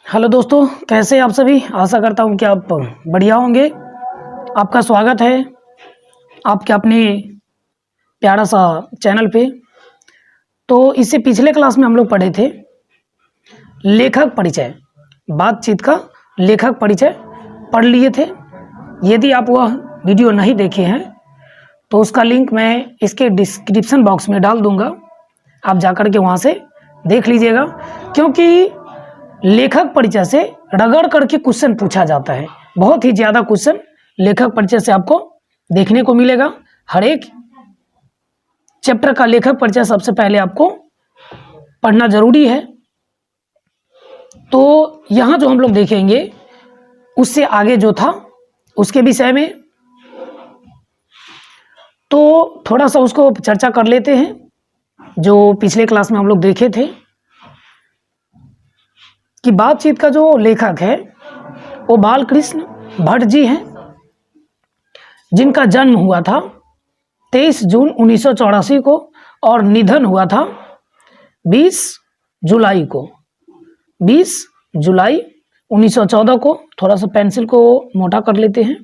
Hello दोस्तों, कैसे हैं आप सभी। आशा करता हूं कि आप बढ़िया होंगे। आपका स्वागत है आपके अपने प्यारा सा चैनल पे। तो इससे पिछले क्लास में हम लोग पढ़े थे लेखक परिचय, बातचीत का लेखक परिचय पढ़ लिए थे। यदि आप वह वीडियो नहीं देखे हैं तो उसका लिंक मैं इसके डिस्क्रिप्शन बॉक्स में डाल दूंगा, आप जाकर के वहाँ से देख लीजिएगा। क्योंकि लेखक परिचय से रगड़ करके क्वेश्चन पूछा जाता है, बहुत ही ज़्यादा क्वेश्चन लेखक परिचय से आपको देखने को मिलेगा। हर एक चैप्टर का लेखक परिचय सबसे पहले आपको पढ़ना जरूरी है। तो यहाँ जो हम लोग देखेंगे उससे आगे जो था उसके विषय में तो थोड़ा सा उसको चर्चा कर लेते हैं, जो पिछले क्लास में हम लोग देखे थे कि बातचीत का जो लेखक है वो बालकृष्ण भट्ट जी हैं, जिनका जन्म हुआ था 23 जून 1984 को और निधन हुआ था 20 जुलाई को, 20 जुलाई 1914 को। थोड़ा सा पेंसिल को मोटा कर लेते हैं।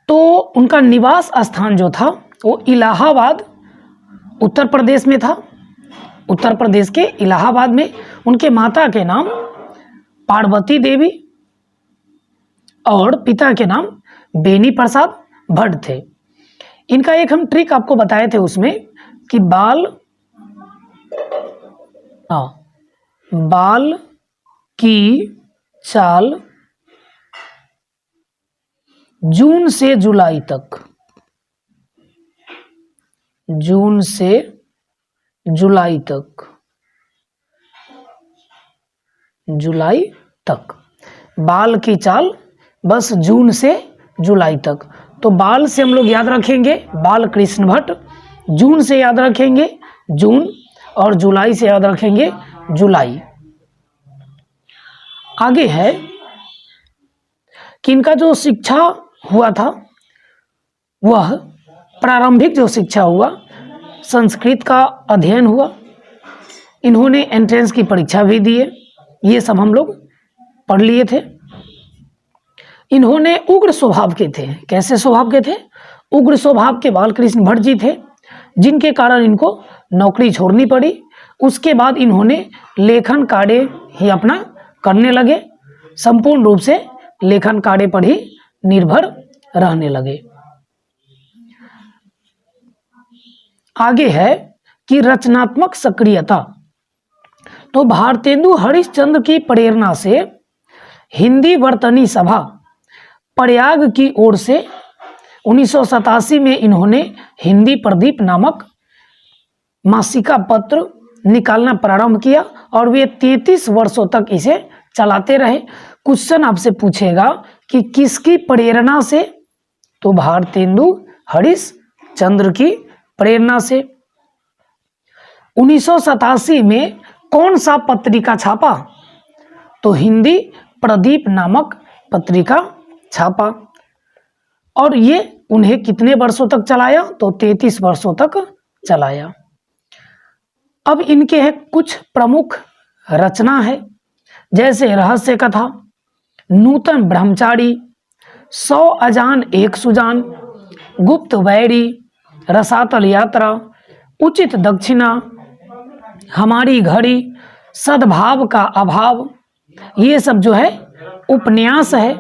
तो उनका निवास स्थान जो था वो इलाहाबाद उत्तर प्रदेश में था। उत्तर प्रदेश के इलाहाबाद में उनके माता के नाम पार्वती देवी और पिता के नाम बेनी प्रसाद भट्ट थे। इनका एक हम ट्रिक आपको बताए थे उसमें कि बाल की चाल जून से जुलाई तक, जून से जुलाई तक, जुलाई तक बाल की चाल बस जून से जुलाई तक। तो बाल से हम लोग याद रखेंगे बालकृष्ण भट्ट, जून से याद रखेंगे जून और जुलाई से याद रखेंगे जुलाई। आगे है कि इनका जो शिक्षा हुआ था वह प्रारंभिक जो शिक्षा हुआ संस्कृत का अध्ययन हुआ। इन्होंने एंट्रेंस की परीक्षा भी दी है, ये सब हम लोग पढ़ लिए थे। इन्होंने उग्र स्वभाव के थे। कैसे स्वभाव के थे? उग्र स्वभाव के बालकृष्ण भट्ट जी थे, जिनके कारण इनको नौकरी छोड़नी पड़ी। उसके बाद इन्होंने लेखन कार्य ही अपना करने लगे, संपूर्ण रूप से लेखन कार्य पर ही निर्भर रहने लगे। आगे है कि रचनात्मक सक्रियता। तो भारतेंदु हरिश्चंद्र की प्रेरणा से हिंदी वर्तनी सभा प्रयाग की ओर से 1987 में इन्होंने हिंदी प्रदीप नामक मासिका पत्र निकालना प्रारंभ किया और वे 33 वर्षों तक इसे चलाते रहे। क्वेश्चन आपसे पूछेगा कि किसकी प्रेरणा से? तो भारतेंदु हरिश्चंद्र की प्रेरणा से। 1987 में कौन सा पत्रिका छापा? तो हिंदी प्रदीप नामक पत्रिका छापा। और ये उन्हें कितने वर्षों तक चलाया? तो 33 वर्षों तक चलाया। अब इनके हैं कुछ प्रमुख रचना है, जैसे रहस्य कथा, नूतन ब्रह्मचारी, 100 अजान एक सुजान, गुप्त वैरी, रसातल यात्रा, उचित दक्षिणा, हमारी घड़ी, सद्भाव का अभाव। ये सब जो है उपन्यास है।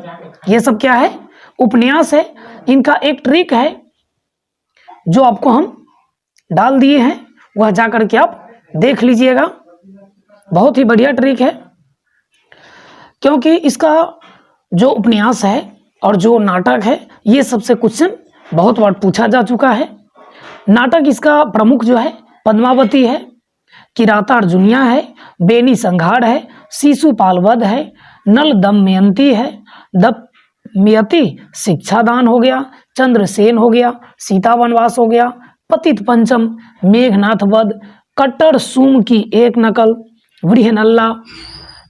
ये सब क्या है? उपन्यास है। इनका एक ट्रिक है जो आपको हम डाल दिए हैं, वह जाकर के आप देख लीजिएगा। बहुत ही बढ़िया ट्रिक है, क्योंकि इसका जो उपन्यास है और जो नाटक है ये सबसे क्वेश्चन बहुत बार पूछा जा चुका है। नाटक इसका प्रमुख जो है पद्मावती है, किराता अर्जुनिया है, बेनी संघार है, शिशुपाल वध है, नल दमयंती है, दमयंती शिक्षादान हो गया, चंद्रसेन हो गया, सीता वनवास हो गया, पतित पंचम, मेघनाथ वध, कट्टर सूम की एक नकल, वृहनल्ला,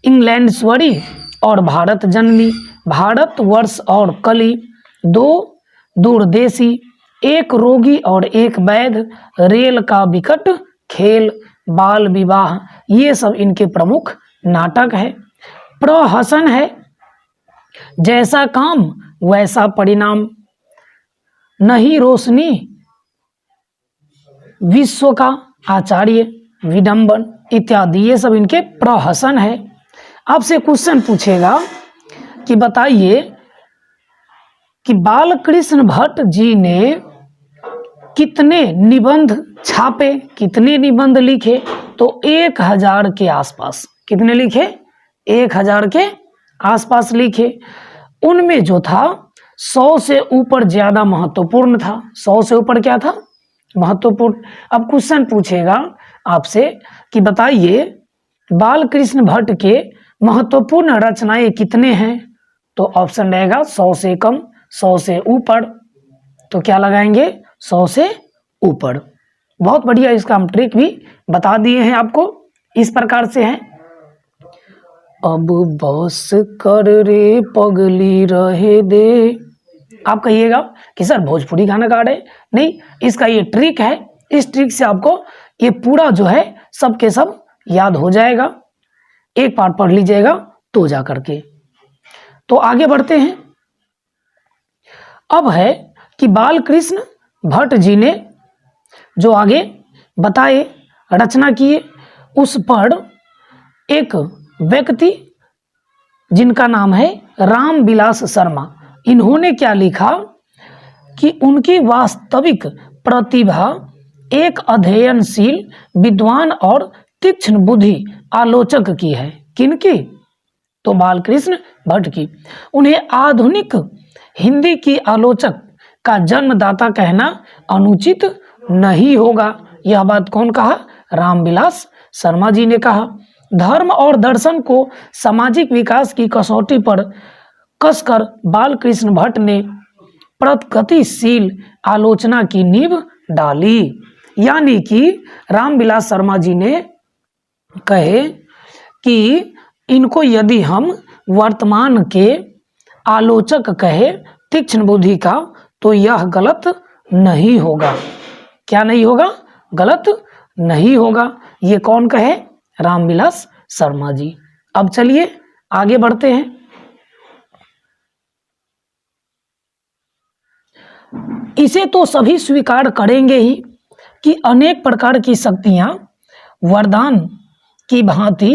इंग्लैंडस्वरी और भारत जननी, भारतवर्ष और कली, दो दूरदेशी, एक रोगी और एक वैध, रेल का विकट खेल, बाल विवाह, ये सब इनके प्रमुख नाटक है। प्रहसन है, जैसा काम वैसा परिणाम, नहीं रोशनी विश्व का आचार्य, विडंबन इत्यादि, ये सब इनके प्रहसन है। आपसे क्वेश्चन पूछेगा कि बताइए कि बालकृष्ण भट्ट जी ने कितने निबंध छापे, कितने निबंध लिखे? तो 1000 के आसपास। कितने लिखे? 1000 के आसपास लिखे। उनमें जो था 100 से ऊपर ज्यादा महत्वपूर्ण था। 100 से ऊपर क्या था? महत्वपूर्ण। अब क्वेश्चन पूछेगा आपसे कि बताइए बालकृष्ण भट्ट के महत्वपूर्ण रचनाएं कितने हैं? तो ऑप्शन रहेगा 100 से कम, 100 से ऊपर। तो क्या लगाएंगे? 100 से ऊपर। बहुत बढ़िया, इसका हम ट्रिक भी बता दिए हैं आपको। इस प्रकार से है, अब बस कर रे पगली रहे दे। आप कहिएगा कि सर भोजपुरी गाना गा रहे? नहीं, इसका ये ट्रिक है। इस ट्रिक से आपको ये पूरा जो है सब के सब याद हो जाएगा। एक पार्ट पढ़ लीजिएगा तो जा करके। तो आगे बढ़ते हैं। अब है कि बालकृष्ण भट्ट जी ने जो आगे बताए, रचना किए, उस पर एक व्यक्ति जिनका नाम है रामविलास शर्मा, इन्होंने क्या लिखा कि उनकी वास्तविक प्रतिभा एक अध्ययनशील विद्वान और तीक्ष्ण बुद्धि आलोचक की है। किनकी? तो बालकृष्ण भट्ट की। उन्हें आधुनिक हिंदी की आलोचक का जन्मदाता कहना अनुचित नहीं होगा। यह बात कौन कहा? रामविलास शर्मा जी ने कहा। धर्म और दर्शन को सामाजिक विकास की कसौटी पर कसकर बालकृष्ण भट्ट ने प्रगतिशील आलोचना की नींव डाली। यानी कि रामविलास शर्मा जी ने कहे कि इनको यदि हम वर्तमान के आलोचक कहे तीक्ष्ण बुद्धि का, तो यह गलत नहीं होगा। क्या नहीं होगा? गलत नहीं होगा। ये कौन कहे? रामविलास शर्मा जी। अब चलिए आगे बढ़ते हैं। इसे तो सभी स्वीकार करेंगे ही कि अनेक प्रकार की शक्तियां वरदान की भांति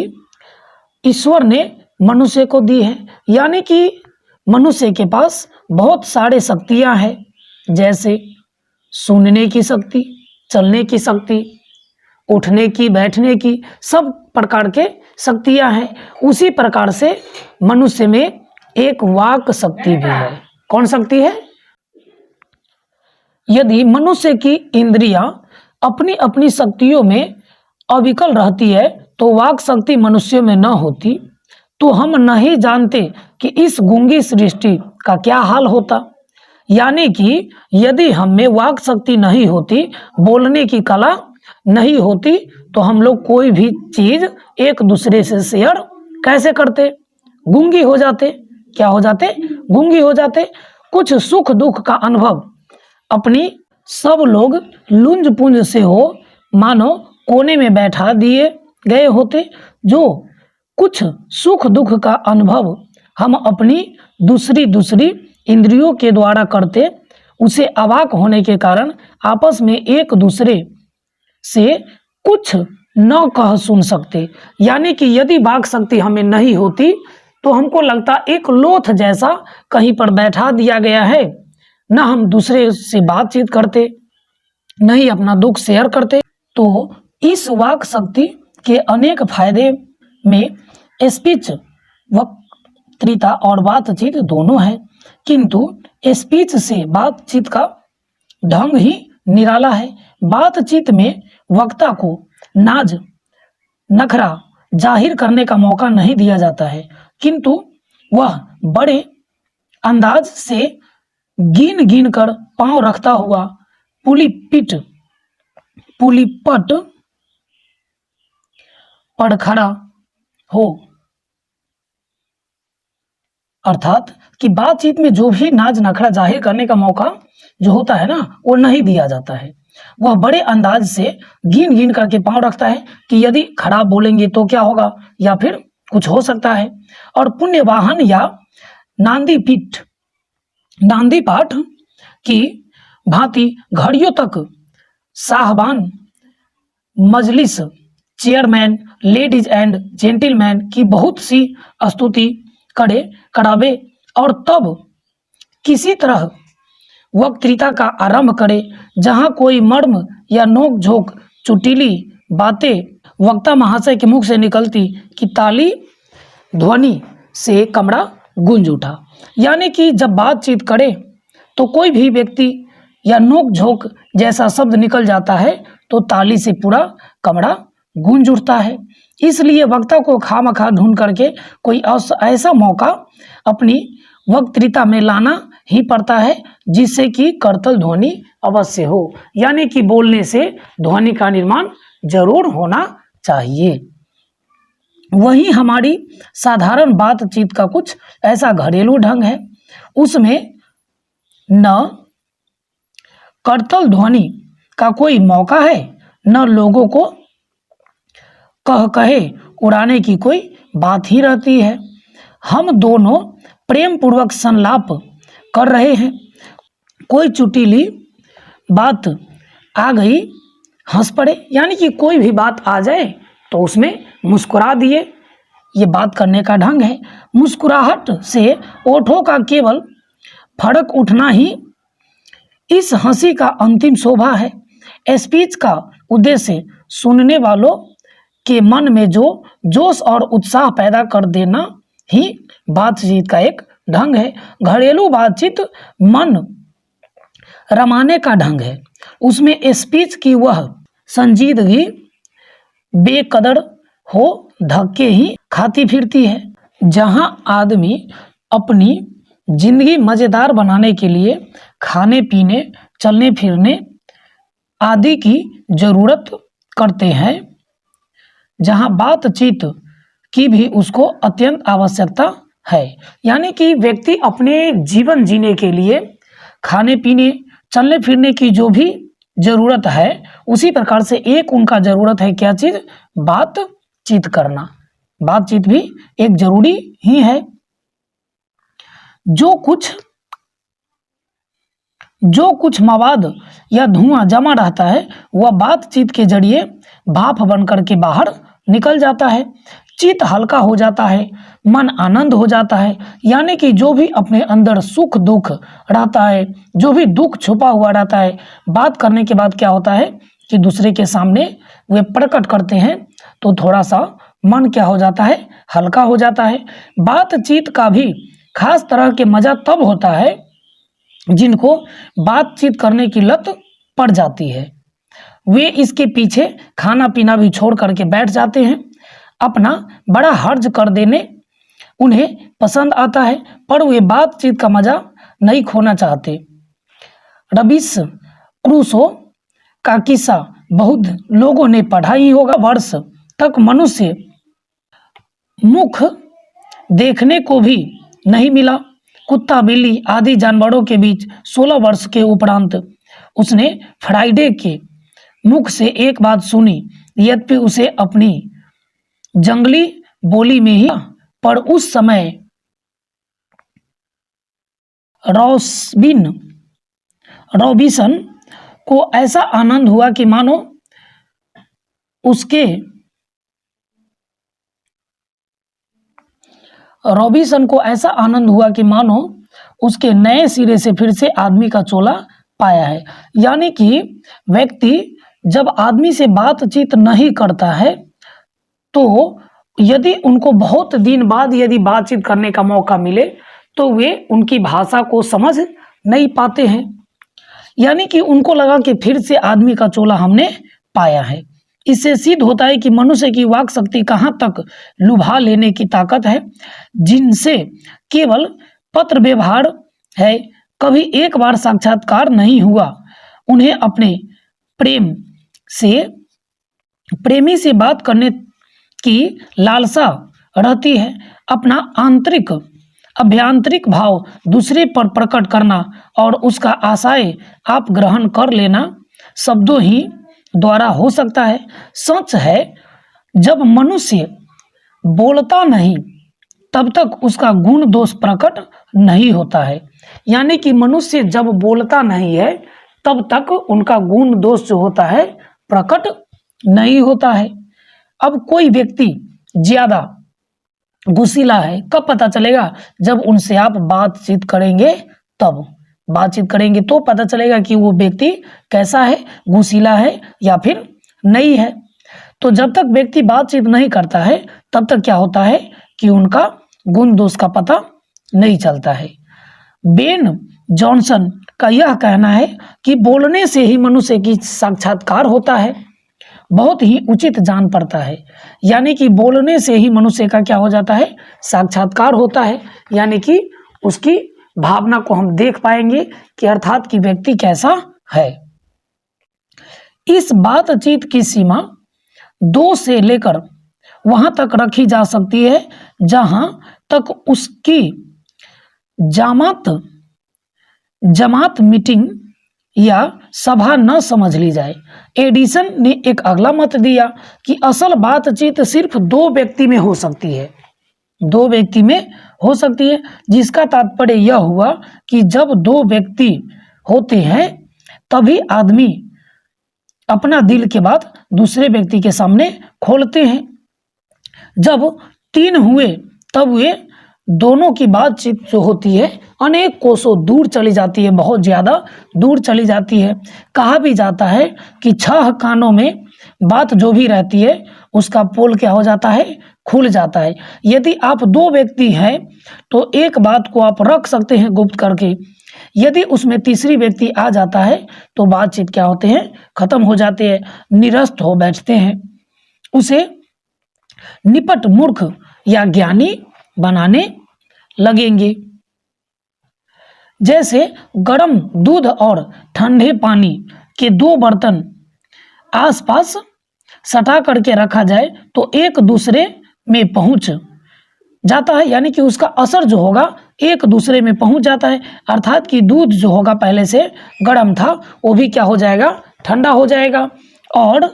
ईश्वर ने मनुष्य को दी है। यानी कि मनुष्य के पास बहुत सारे शक्तियां हैं, जैसे सुनने की शक्ति, चलने की शक्ति, उठने की, बैठने की, सब प्रकार के शक्तियां हैं। उसी प्रकार से मनुष्य में एक वाक शक्ति भी है। कौन शक्ति है? यदि मनुष्य की इंद्रियां अपनी अपनी शक्तियों में अविकल रहती है, तो वाक शक्ति मनुष्य में न होती, तो हम नहीं जानते कि इस गूंगी सृष्टि का क्या हाल होता। यानी कि यदि हम में वाक शक्ति नहीं होती, बोलने की कला नहीं होती, तो हम लोग कोई भी चीज एक दूसरे से शेयर कैसे करते? गूंगी हो जाते। क्या हो जाते? गूंगी हो जाते। कुछ सुख दुख का अनुभव अपनी सब लोग लुंज पुंज से हो मानो कोने में बैठा दिए गए होते। जो कुछ सुख दुख का अनुभव हम अपनी दूसरी इंद्रियों के द्वारा करते, उसे अवाक होने के कारण आपस में एक दूसरे से कुछ न कह सुन सकते। यानी कि यदि वाक शक्ति हमें नहीं होती, तो हमको लगता एक लोथ जैसा कहीं पर बैठा दिया गया है, न हम दूसरे से बातचीत करते, नहीं अपना दुख शेयर करते। तो इस वाक शक्ति के अनेक फायदे में स्पीच, वक्तृता और बातचीत दोनों है, किंतु स्पीच से बातचीत का ढंग ही निराला है। बातचीत में वक्ता को नाज नखरा जाहिर करने का मौका नहीं दिया जाता है, किंतु वह बड़े अंदाज से गिन गिन कर पांव रखता हुआ पुलिपट पर खड़ा हो। अर्थात कि बातचीत में जो भी नाज नखरा जाहिर करने का मौका जो होता है ना, वो नहीं दिया जाता है। वह बड़े अंदाज से गिन गिन करके पाँव रखता है कि यदि खराब बोलेंगे तो क्या होगा या फिर कुछ हो सकता है। और पुण्य वाहन या नांदी पाठ की भांति घड़ियों तक साहबान, मजलिस, चेयरमैन, लेडीज एंड जेंटिलमैन की बहुत सी स्तुति करावे और तब किसी तरह वक्तृता का आरंभ करे जहां कोई मर्म या नोक झोंक चुटीली बातें वक्ता महाशय के मुख से निकलती कि ताली ध्वनि से कमरा गूंज उठा। यानी कि जब बातचीत करे तो कोई भी व्यक्ति या नोक झोंक जैसा शब्द निकल जाता है तो ताली से पूरा कमरा गूंज उठता है। इसलिए वक्ता को खामखा ढूंढ करके कोई ऐसा मौका अपनी वक्तृता में लाना ही पड़ता है जिससे कि करतल ध्वनि अवश्य हो, यानी कि बोलने से ध्वनि का निर्माण जरूर होना चाहिए। वही हमारी साधारण बातचीत का कुछ ऐसा घरेलू ढंग है, उसमें न करतल ध्वनि का कोई मौका है न लोगों को कहे उड़ाने की कोई बात ही रहती है। हम दोनों प्रेम पूर्वक संलाप कर रहे हैं, कोई चुटीली बात आ गई हंस पड़े, यानी कि कोई भी बात आ जाए तो उसमें मुस्कुरा दिए, ये बात करने का ढंग है। मुस्कुराहट से ओठों का केवल फड़क उठना ही इस हंसी का अंतिम शोभा है। स्पीच का उद्देश्य सुनने वालों के मन में जो जोश और उत्साह पैदा कर देना ही बातचीत का एक ढंग है। घरेलू बातचीत मन रमाने का ढंग है, उसमें स्पीच की वह संजीदगी बेकदर हो धक्के ही खाती फिरती है। जहां आदमी अपनी जिंदगी मजेदार बनाने के लिए खाने पीने, चलने फिरने आदि की जरूरत करते हैं, जहां बातचीत की भी उसको अत्यंत आवश्यकता है। यानी कि व्यक्ति अपने जीवन जीने के लिए खाने पीने, चलने फिरने की जो भी जरूरत है, उसी प्रकार से एक उनका जरूरत है क्या चीज? बातचीत करना। बातचीत भी एक जरूरी ही है। जो कुछ मवाद या धुआं जमा रहता है वह बातचीत के जरिए भाप बनकर के बाहर निकल जाता है, चित्त हल्का हो जाता है, मन आनंद हो जाता है। यानी कि जो भी अपने अंदर सुख दुख रहता है, जो भी दुख छुपा हुआ रहता है, बात करने के बाद क्या होता है कि दूसरे के सामने वे प्रकट करते हैं तो थोड़ा सा मन क्या हो जाता है? हल्का हो जाता है। बातचीत का भी खास तरह के मजा तब होता है जिनको बातचीत करने की लत पड़ जाती है, वे इसके पीछे खाना पीना भी छोड़ करके बैठ जाते हैं। अपना बड़ा हर्ज कर देने उन्हें पसंद आता है, पर वे बातचीत का मजा नहीं खोना चाहते। रॉबिन्सन क्रूसो का किस्सा बहुत लोगों ने पढ़ा ही होगा। वर्ष तक मनुष्य मुख देखने को भी नहीं मिला। कुत्ता, बिल्ली आदि जानवरों के बीच 16 वर्ष के उपरांत उसने फ्राइडे के मुख से एक बात सुनी, यद्यपि उसे अपनी जंगली बोली में ही, पर उस समय रॉबिन्सन को ऐसा आनंद हुआ कि मानो उसके नए सिरे से फिर से आदमी का चोला पाया है। यानी कि व्यक्ति जब आदमी से बातचीत नहीं करता है तो यदि उनको बहुत दिन बाद यदि बातचीत करने का मौका मिले तो वे उनकी भाषा को समझ नहीं पाते हैं। यानी कि उनको लगा कि फिर से आदमी का चोला हमने पाया है। इससे सिद्ध होता है कि मनुष्य की वाक शक्ति कहाँ तक लुभा लेने की ताकत है। जिनसे केवल पत्र व्यवहार है, कभी एक बार साक्षात्कार नहीं हुआ, उन्हें अपने प्रेमी से बात करने की लालसा रहती है। अपना अभ्यांतरिक भाव दूसरे पर प्रकट करना और उसका आशय आप ग्रहण कर लेना शब्दों ही द्वारा हो सकता है। सच है, जब मनुष्य बोलता नहीं तब तक उसका गुण दोष प्रकट नहीं होता है। यानी कि मनुष्य जब बोलता नहीं है तब तक उनका गुण दोष जो होता है प्रकट नहीं होता है। अब कोई व्यक्ति ज्यादा गुस्सीला है, कब पता चलेगा? जब उनसे आप बातचीत करेंगे, तब बातचीत करेंगे तो पता चलेगा कि वो व्यक्ति कैसा है, गुस्सीला है या फिर नहीं है। तो जब तक व्यक्ति बातचीत नहीं करता है तब तक क्या होता है कि उनका गुण दोष का पता नहीं चलता है। बेन जॉनसन का यह कहना है कि बोलने से ही मनुष्य की साक्षात्कार होता है, बहुत ही उचित जान पड़ता है। यानी कि बोलने से ही मनुष्य का क्या हो जाता है, साक्षात्कार होता है। यानी कि उसकी भावना को हम देख पाएंगे कि अर्थात कि व्यक्ति कैसा है। इस बातचीत की सीमा 2 से लेकर वहां तक रखी जा सकती है जहां तक उसकी जमात मीटिंग या सभा न समझ ली जाए। एडिसन ने एक अगला मत दिया कि असल बातचीत सिर्फ 2 व्यक्ति में हो सकती है, 2 व्यक्ति में हो सकती है, जिसका तात्पर्य यह हुआ कि जब 2 व्यक्ति होते हैं तभी आदमी अपना दिल के बात दूसरे व्यक्ति के सामने खोलते हैं। जब 3 हुए तब वे दोनों की बातचीत जो होती है अनेक कोसों दूर चली जाती है, बहुत ज़्यादा दूर चली जाती है। कहा भी जाता है कि 6 कानों में बात जो भी रहती है उसका पोल क्या हो जाता है, खुल जाता है। यदि आप 2 व्यक्ति हैं तो एक बात को आप रख सकते हैं गुप्त करके, यदि उसमें तीसरी व्यक्ति आ जाता है तो बातचीत क्या होते हैं, खत्म हो जाते हैं, निरस्त हो बैठते हैं। उसे निपट मूर्ख या ज्ञानी बनाने लगेंगे। जैसे गर्म दूध और ठंडे पानी के 2 बर्तन आसपास सटा करके रखा जाए तो एक दूसरे में पहुंच जाता है, यानी कि उसका असर जो होगा एक दूसरे में पहुंच जाता है। अर्थात कि दूध जो होगा पहले से गर्म था वो भी क्या हो जाएगा, ठंडा हो जाएगा, और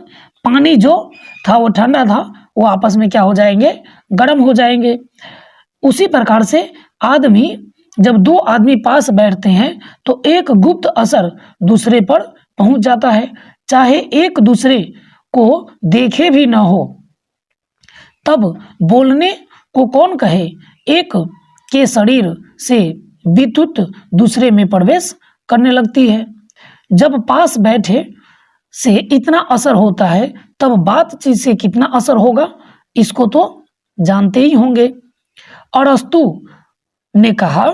पानी जो था वो ठंडा था वो आपस में क्या हो जाएंगे, गर्म हो जाएंगे। उसी प्रकार से आदमी जब 2 आदमी पास बैठते हैं तो एक गुप्त असर दूसरे पर पहुंच जाता है, चाहे एक दूसरे को देखे भी ना हो। तब बोलने को कौन कहे, एक के शरीर से विद्युत दूसरे में प्रवेश करने लगती है। जब पास बैठे से इतना असर होता है तब बातचीत से कितना असर होगा इसको तो जानते ही होंगे। अरस्तु ने कहा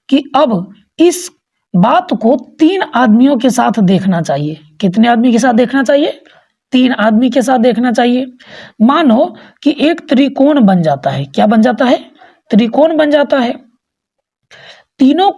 कि अब इस बात को 3 आदमियों के साथ देखना चाहिए। कितने आदमी के साथ देखना चाहिए? 3 आदमी के साथ देखना चाहिए। मानो कि एक त्रिकोण बन जाता है। क्या बन जाता है? त्रिकोण बन जाता है। तीनों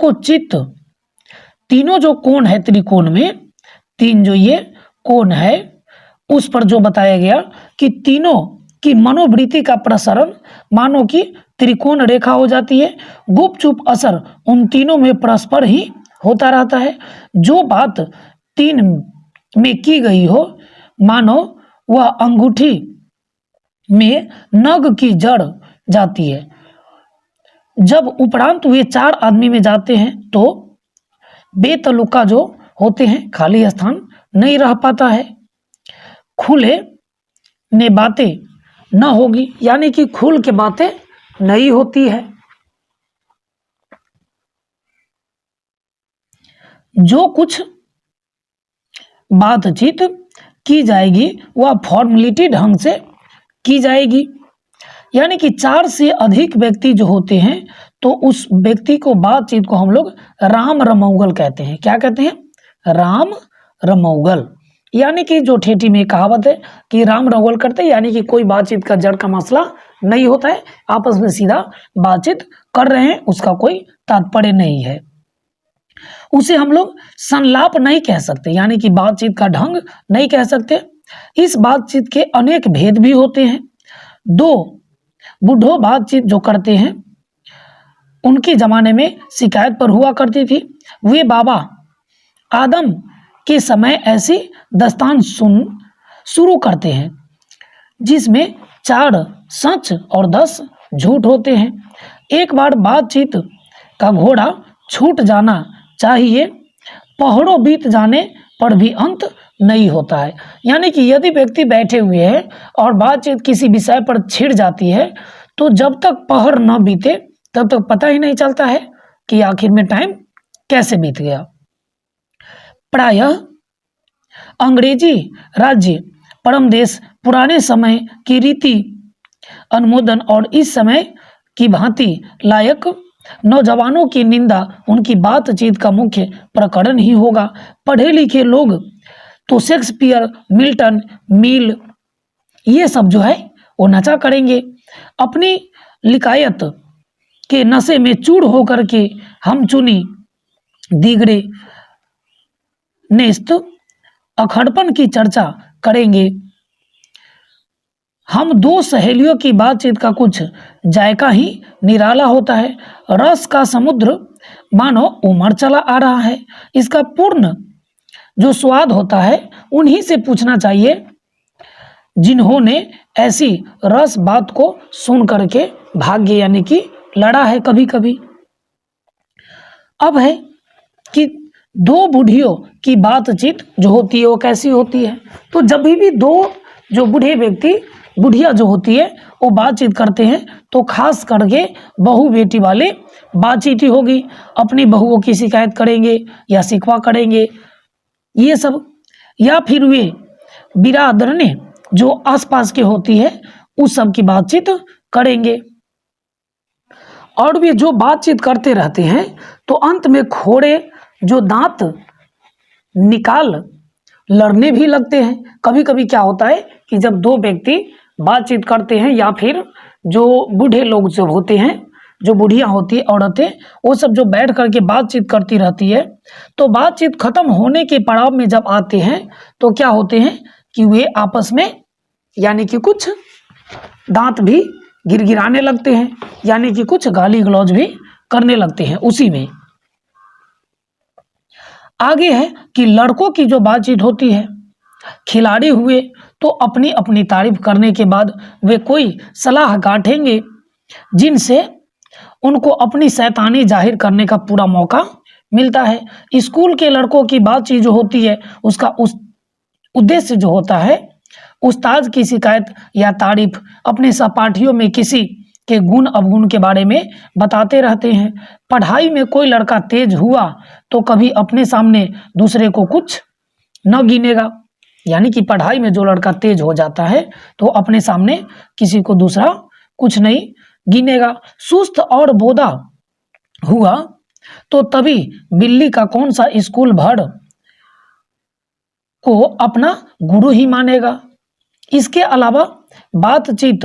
जो कोण है त्रिकोण में, 3 जो ये कोण है उस पर जो बताया गया कि तीनों की मनोवृत्ति का प्रसरण मानो कि त्रिकोण रेखा हो जाती है। गुपचुप असर उन तीनों में परस्पर ही होता रहता है। जो बात 3 में की गई हो मानो वह अंगूठी में नग की जड़ जाती है। जब उपरांत वे 4 आदमी में जाते हैं तो बेतलुका जो होते हैं, खाली स्थान नहीं रह पाता है। खुले ने बातें न होगी, यानी कि खुल के बातें नहीं होती है। जो कुछ बातचीत की जाएगी वह फॉर्मेलिटी ढंग से की जाएगी। यानी कि 4 से अधिक व्यक्ति जो होते हैं तो उस व्यक्ति को बातचीत को हम लोग राम रमौगल कहते हैं। क्या कहते हैं? राम रमौगल। यानी कि जो ठेठी में कहावत है कि राम रमौगल करते हैं, यानी कि कोई बातचीत का जड़ का मसला नहीं होता है, आपस में सीधा बातचीत कर रहे हैं, उसका कोई तात्पर्य नहीं है। उसे हम लोग संलाप नहीं कह सकते, यानी कि बातचीत का ढंग नहीं कह सकते। इस बातचीत के अनेक भेद भी होते हैं। 2 बूढ़ों बातचीत जो करते हैं उनके जमाने में शिकायत पर हुआ करती थी। वे बाबा आदम के समय ऐसी दास्तान शुरू करते हैं जिसमें 4 सच और 10 झूठ होते हैं। एक बार बातचीत का घोड़ा छूट जाना चाहिए, पहाड़ों बीत जाने पर भी अंत नहीं होता है। यानी कि यदि व्यक्ति बैठे हुए हैं और बातचीत किसी विषय पर छिड़ जाती है तो जब तक पहाड़ न बीते तब तक पता ही नहीं चलता है कि आखिर में टाइम कैसे बीत गया। प्रायः अंग्रेजी राज्य परम देश पुराने समय की रीति अनुमोदन और इस समय की भांति लायक नौजवानों की निंदा उनकी बातचीत का मुख्य प्रकरण ही होगा। पढ़े लिखे लोग तो शेक्सपियर, मिल्टन, मिल ये सब जो है वो नचा करेंगे। अपनी लिकायत के नशे में चूर होकर के हम चुनी दिगरे नेस्त अखड़पन की चर्चा करेंगे। हम दो सहेलियों की बातचीत का कुछ जायका ही निराला होता है। रस का समुद्र मानो उमड़ चला आ रहा है। इसका पूर्ण जो स्वाद होता है उन्हीं से पूछना चाहिए जिन्होंने ऐसी रस बात को सुन करके भाग्य यानी कि लड़ा है कभी कभी। अब है कि दो बूढ़ियों की बातचीत जो होती है वो कैसी होती है। तो जब भी दो जो बूढ़े व्यक्ति बुढ़िया जो होती है वो बातचीत करते हैं तो खास करके बहू बेटी वाले बातचीत ही होगी। अपनी बहुओं की शिकायत करेंगे या शिकवा करेंगे ये सब, या फिर वे बिरादरने जो आसपास के होती है उस सब की बातचीत करेंगे। और वे जो बातचीत करते रहते हैं तो अंत में खोड़े जो दांत निकाल लड़ने भी लगते हैं। कभी कभी क्या होता है कि जब दो व्यक्ति बातचीत करते हैं या फिर जो बूढ़े लोग जब होते हैं, जो बुढ़िया होती है औरतें, वो सब जो बैठ करके बातचीत करती रहती है तो बातचीत खत्म होने के पड़ाव में जब आते हैं तो क्या होते हैं कि वे आपस में यानी कि कुछ दांत भी गिरगिराने लगते हैं, यानी कि कुछ गाली गलौज भी करने लगते हैं उसी में। आगे है कि लड़कों की जो बातचीत होती है, खिलाड़ी हुए तो अपनी अपनी तारीफ करने के बाद वे कोई सलाह गांठेंगे जिनसे उनको अपनी शैतानी जाहिर करने का पूरा मौका मिलता है। स्कूल के लड़कों की बातचीत जो होती है उसका उस उद्देश्य जो होता है उस्ताद की शिकायत या तारीफ, अपने सहपाठियों में किसी के गुण अवगुण के बारे में बताते रहते हैं। पढ़ाई में कोई लड़का तेज हुआ तो कभी अपने सामने दूसरे को कुछ न गिनेगा, यानी कि पढ़ाई में जो लड़का तेज हो जाता है तो अपने सामने किसी को दूसरा कुछ नहीं गिनेगा। सुस्त और बोदा हुआ तो तभी बिल्ली का कौन सा स्कूल भर को अपना गुरु ही मानेगा। इसके अलावा बातचीत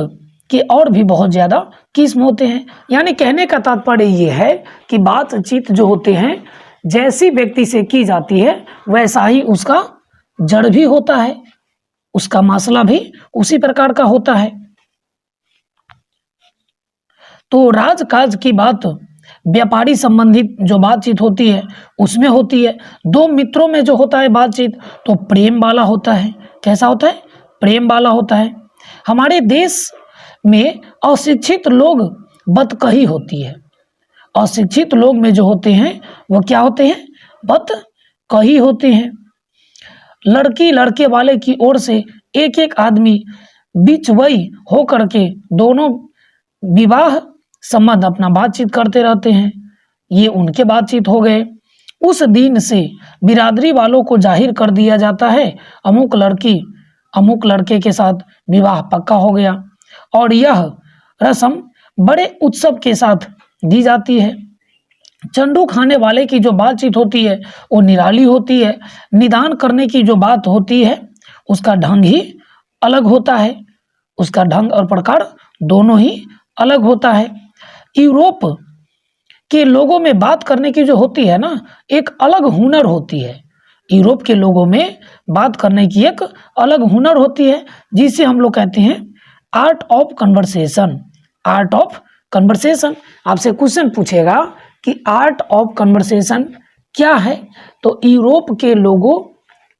के और भी बहुत ज़्यादा किस्म होते हैं। यानी कहने का तात्पर्य ये है कि बातचीत जो होते हैं जैसी व्यक्ति से की जाती है वैसा ही उसका जड़ भी होता है, उसका मसला भी उसी प्रकार का होता है। तो राजकाज की बात व्यापारी संबंधित जो बातचीत होती है उसमें होती है। दो मित्रों में जो होता है बातचीत तो प्रेम वाला होता है। कैसा होता है? प्रेम वाला होता है। हमारे देश में अशिक्षित लोग बतकही होती है। अशिक्षित लोग में जो होते हैं वो क्या होते हैं? बतकही होते हैं। लड़की लड़के वाले की ओर से एक एक आदमी बीच वही हो करके दोनों विवाह संबंध अपना बातचीत करते रहते हैं। ये उनके बातचीत हो गए। उस दिन से बिरादरी वालों को जाहिर कर दिया जाता है अमुक लड़की अमुक लड़के के साथ विवाह पक्का हो गया, और यह रस्म बड़े उत्सव के साथ दी जाती है। चंडू खाने वाले की जो बातचीत होती है वो निराली होती है। निदान करने की जो बात होती है उसका ढंग ही अलग होता है, उसका ढंग और प्रकार दोनों ही अलग होता है। यूरोप के लोगों में बात करने की जो होती है ना एक अलग हुनर होती है। यूरोप के लोगों में बात करने की एक अलग हुनर होती है जिसे हम लोग कहते हैं art of conversation. Art of conversation. आपसे क्वेश्चन पूछेगा कि आर्ट ऑफ कन्वर्सेशन क्या है, तो यूरोप के लोगों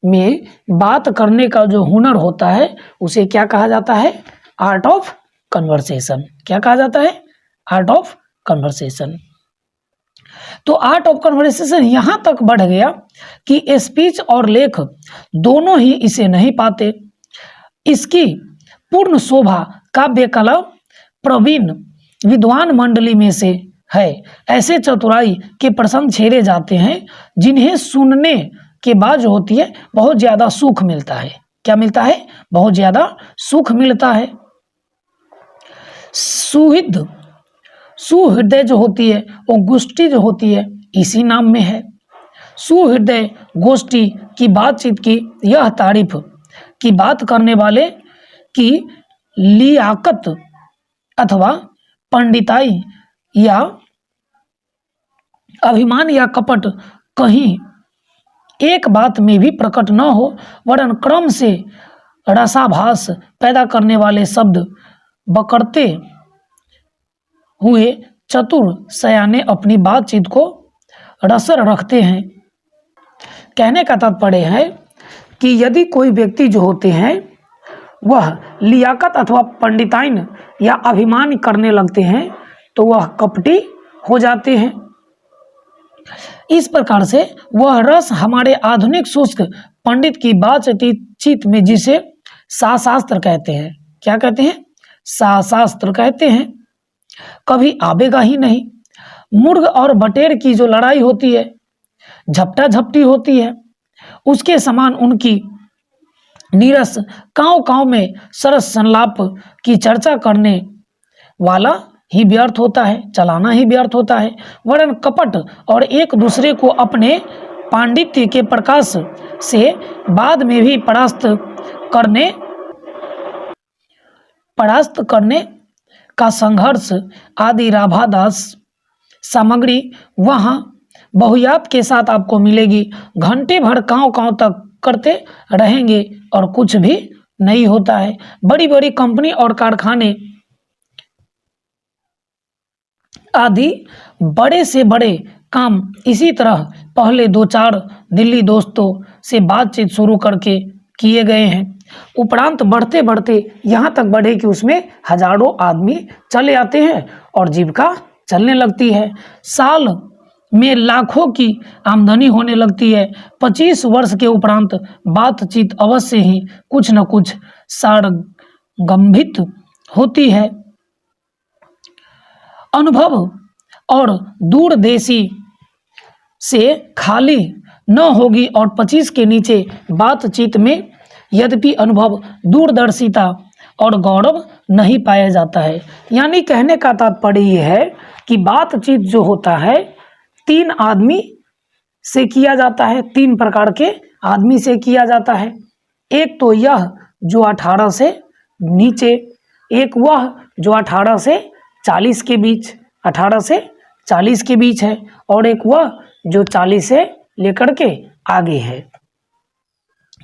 में बात करने का जो हुनर होता है उसे क्या कहा जाता है? Art of conversation. क्या कहा जाता है? Art of conversation. तो आर्ट ऑफ कन्वर्सेशन यहां तक बढ़ गया कि स्पीच और लेख दोनों ही इसे नहीं पाते। इसकी पूर्ण शोभा काव्य कला प्रवीण विद्वान मंडली में से है। ऐसे चतुराई के प्रसंग छेड़े जाते हैं जिन्हें सुनने के बाद जो होती है बहुत ज्यादा सुख मिलता है। क्या मिलता है? बहुत ज्यादा सुख मिलता है। सुहृदय जो होती है वो गोष्ठी जो होती है इसी नाम में है। सुहृदय गोष्ठी की बातचीत की यह तारीफ की बात करने वाले की लियाकत अथवा पंडिताई या अभिमान या कपट कहीं एक बात में भी प्रकट न हो, वरन क्रम से रसाभास पैदा करने वाले शब्द बकरते हुए चतुर सयाने अपनी बातचीत को रसर रखते हैं। कहने का तात्पर्य है कि यदि कोई व्यक्ति जो होते हैं वह लियाकत अथवा पंडिताइन या अभिमान करने लगते हैं तो वह कपटी हो जाते हैं। इस प्रकार से वह रस हमारे आधुनिक शुष्क पंडित की बातचीत में जिसे शास्त्र कहते हैं, क्या कहते हैं? शास्त्र कहते हैं, कभी आवेगा ही नहीं। मुर्ग और बटेर की जो लड़ाई होती है, झपटा झपटी होती है, उसके समान उनकी नीरस कांव कांव में सरस संलाप की चर्चा करने वाला ही व्यर्थ होता है, चलाना ही व्यर्थ होता है। वरन कपट और एक दूसरे को अपने पांडित्य के प्रकाश से बाद में भी परास्त करने का संघर्ष आदि राभादास सामग्री वहाँ बहुयात के साथ आपको मिलेगी। घंटे भर कांव कांव तक करते रहेंगे और कुछ भी नहीं होता है। बड़ी बड़ी कंपनी और कारखाने आदि बड़े से बड़े काम इसी तरह पहले 2-4 दिल्ली दोस्तों से बातचीत शुरू करके किए गए हैं। उपरांत बढ़ते बढ़ते यहाँ तक बढ़े कि उसमें हजारों आदमी चले आते हैं और जीविका चलने लगती है। साल में लाखों की आमदनी होने लगती है। 25 वर्ष के उपरांत बातचीत अवश्य ही कुछ न कुछ सारगंभित होती है। अनुभव और दूरदेशी से खाली न होगी और 25 के नीचे बातचीत में यद्यपि अनुभव, दूरदर्शिता और गौरव नहीं पाया जाता है। यानी कहने का तात्पर्य यह है कि बातचीत जो होता है 3 आदमी से किया जाता है, 3 प्रकार के आदमी से किया जाता है। एक तो यह जो 18 से नीचे, एक वह जो 18 से 40 के बीच, 18 से 40 के बीच है, और एक वह जो 40 से लेकर के आगे है।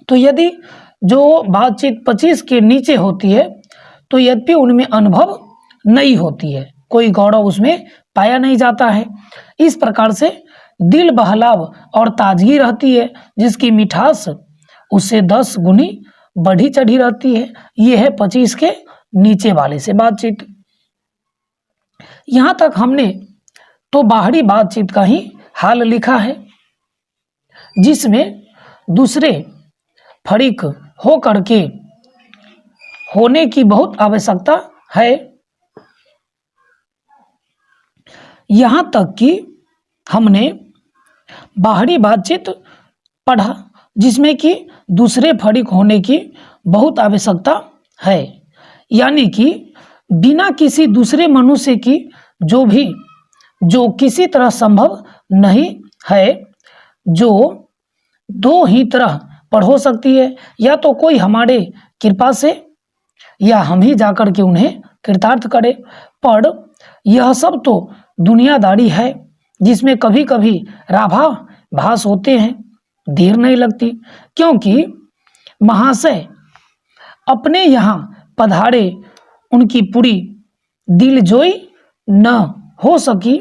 तो यदि जो बातचीत 25 के नीचे होती है तो यद्यपि उनमें अनुभव नहीं होती है, कोई गौरव उसमें पाया नहीं जाता है। इस प्रकार से दिल बहलाव और ताजगी रहती है, जिसकी मिठास उससे 10 गुनी बढ़ी चढ़ी रहती है। यह है 25 के नीचे वाले से बातचीत। यहाँ तक हमने तो बाहरी बातचीत का ही हाल लिखा है, जिसमें दूसरे फरीक हो करके होने की बहुत आवश्यकता है। यहाँ तक कि हमने बाहरी बातचीत पढ़ा जिसमें कि दूसरे फरीक होने की बहुत आवश्यकता है। यानी कि बिना किसी दूसरे मनुष्य की जो किसी तरह संभव नहीं है, जो 2 ही तरह पर हो सकती है, या तो कोई हमारे कृपा से या हम ही जाकर के उन्हें कृतार्थ करें। पर यह सब तो दुनियादारी है जिसमें कभी कभी राभा भास होते हैं, देर नहीं लगती, क्योंकि महाशय अपने यहाँ पधारे, उनकी पूरी दिलजोई न हो सकी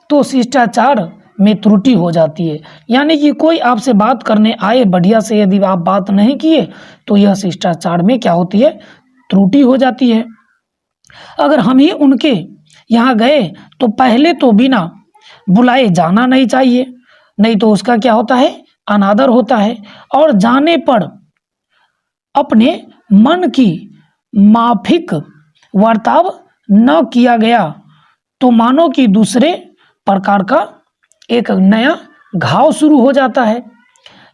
तो शिष्टाचार में त्रुटि हो जाती है। यानी कि कोई आपसे बात करने आए बढ़िया से, यदि आप बात नहीं किए तो यह शिष्टाचार में क्या होती है, त्रुटि हो जाती है। अगर हम ही उनके यहाँ गए तो पहले तो बिना बुलाए जाना नहीं चाहिए, नहीं तो उसका क्या होता है, अनादर होता है। और जाने पर अपने मन की माफिक वर्ताव न किया गया तो मानो कि दूसरे प्रकार का एक नया घाव शुरू हो जाता है।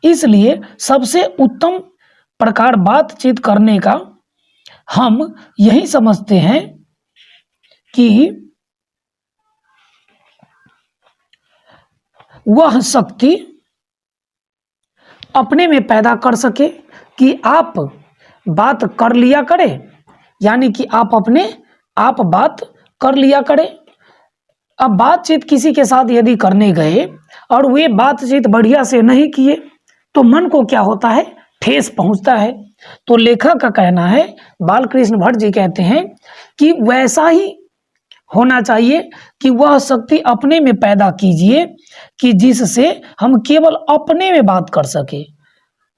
इसलिए सबसे उत्तम प्रकार बातचीत करने का हम यही समझते हैं कि वह शक्ति अपने में पैदा कर सके कि आप बात कर लिया करें, यानी कि आप बात कर लिया करें। अब बातचीत किसी के साथ यदि करने गए और वे बातचीत बढ़िया से नहीं किए तो मन को क्या होता है, ठेस पहुंचता है। तो लेखक का कहना है, बालकृष्ण भट्ट जी कहते हैं कि वैसा ही होना चाहिए कि वह शक्ति अपने में पैदा कीजिए कि जिससे हम केवल अपने में बात कर सके,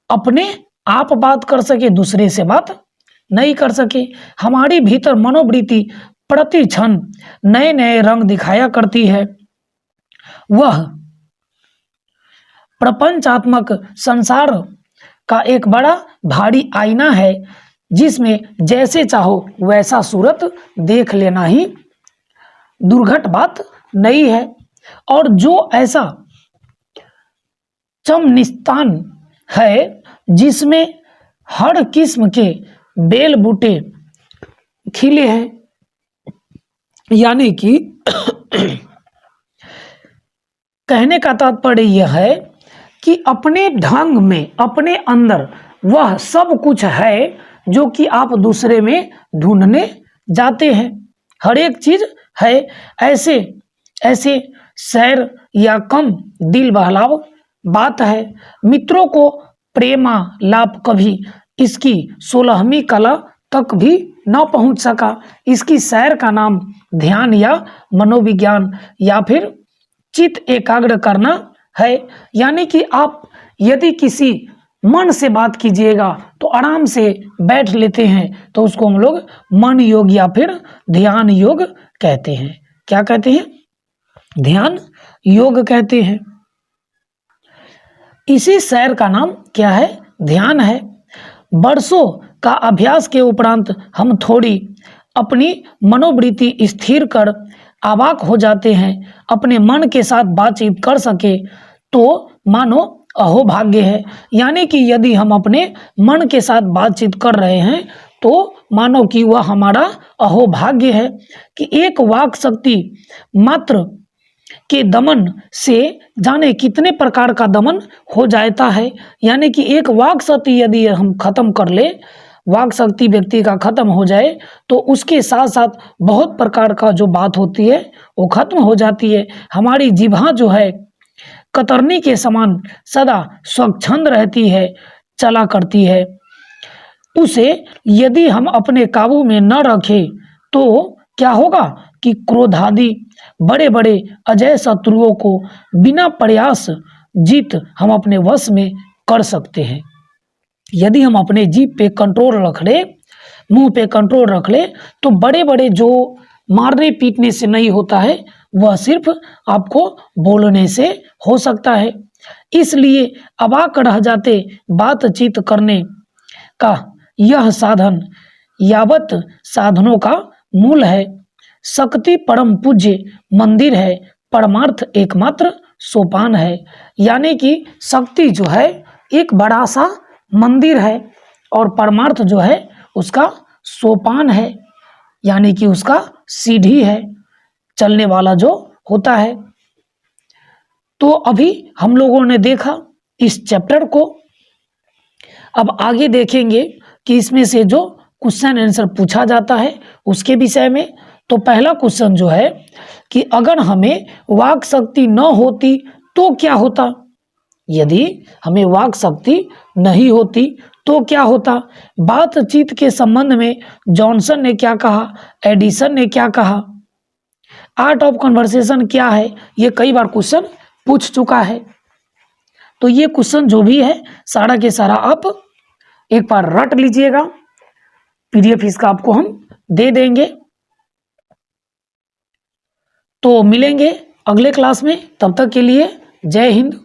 अपने आप बात कर सके, दूसरे से बात नहीं कर सके। हमारी भीतर मनोवृत्ति प्रति क्षण नए नए रंग दिखाया करती है। वह प्रपंचात्मक संसार का एक बड़ा भारी आईना है जिसमें जैसे चाहो वैसा सूरत देख लेना ही दुर्घट बात नहीं है। और जो ऐसा चमनिस्तान है जिसमें हर किस्म के बेल बूटे खिले हैं, यानी कि कहने का तात्पर्य यह है कि अपने ढंग में, अपने अंदर वह सब कुछ है जो कि आप दूसरे में ढूंढने जाते हैं। हर एक चीज है। ऐसे ऐसे सैर या कम दिल बहलाव बात है। मित्रों को प्रेमालाप कभी इसकी 16वीं कला तक भी न पहुंच सका। इसकी सैर का नाम ध्यान या मनोविज्ञान या फिर चित्त एकाग्र करना है। यानी कि आप यदि किसी मन से बात कीजिएगा तो आराम से बैठ लेते हैं, तो उसको हम लोग मन योग या फिर ध्यान योग कहते हैं। क्या कहते हैं? ध्यान योग कहते हैं। इसी सैर का नाम क्या है? ध्यान है। वर्षों का अभ्यास के उपरांत हम थोड़ी अपनी मनोवृत्ति स्थिर कर अवाक हो जाते हैं। अपने मन के साथ बातचीत कर सके तो मानो अहोभाग्य है। यानी कि यदि हम अपने मन के साथ बातचीत कर रहे हैं तो मानो कि वह हमारा अहोभाग्य है कि एक वाक शक्ति मात्र के दमन से जाने कितने प्रकार का दमन हो जाता है। यानी कि एक वाक शक्ति यदि हम खत्म कर ले, वाक शक्ति व्यक्ति का खत्म हो जाए तो उसके साथ साथ बहुत प्रकार का जो बात होती है वो खत्म हो जाती है। हमारी जिह्वा जो है कतरनी के समान सदा स्वच्छंद रहती है, चला करती है। उसे यदि हम अपने काबू में न रखें तो क्या होगा कि क्रोधादि बड़े बड़े अजय शत्रुओं को बिना प्रयास जीत हम अपने वश में कर सकते हैं। यदि हम अपने जीभ पे कंट्रोल रख ले, मुंह पे कंट्रोल रख ले, तो बड़े बड़े जो मारने पीटने से नहीं होता है वह सिर्फ आपको बोलने से हो सकता है। इसलिए अवाक रह जाते बातचीत करने का यह साधन यावत साधनों का मूल है। शक्ति परम पूज्य मंदिर है, परमार्थ एकमात्र सोपान है। यानी कि शक्ति जो है एक बड़ा सा मंदिर है और परमार्थ जो है उसका सोपान है, यानी कि उसका सीढ़ी है, चलने वाला जो होता है। तो अभी हम लोगों ने देखा इस चैप्टर को। अब आगे देखेंगे कि इसमें से जो क्वेश्चन आंसर पूछा जाता है उसके विषय में। तो पहला क्वेश्चन जो है कि अगर हमें वाक शक्ति न होती तो क्या होता? यदि हमें वाक शक्ति नहीं होती तो क्या होता? बातचीत के संबंध में जॉनसन ने क्या कहा, एडिसन ने क्या कहा, आर्ट ऑफ कन्वर्सेशन क्या है, ये कई बार क्वेश्चन पूछ चुका है। तो ये क्वेश्चन जो भी है सारा के सारा आप एक बार रट लीजिएगा, पीडीएफ इसका आपको हम दे देंगे। तो मिलेंगे अगले क्लास में, तब तक के लिए जय हिंद।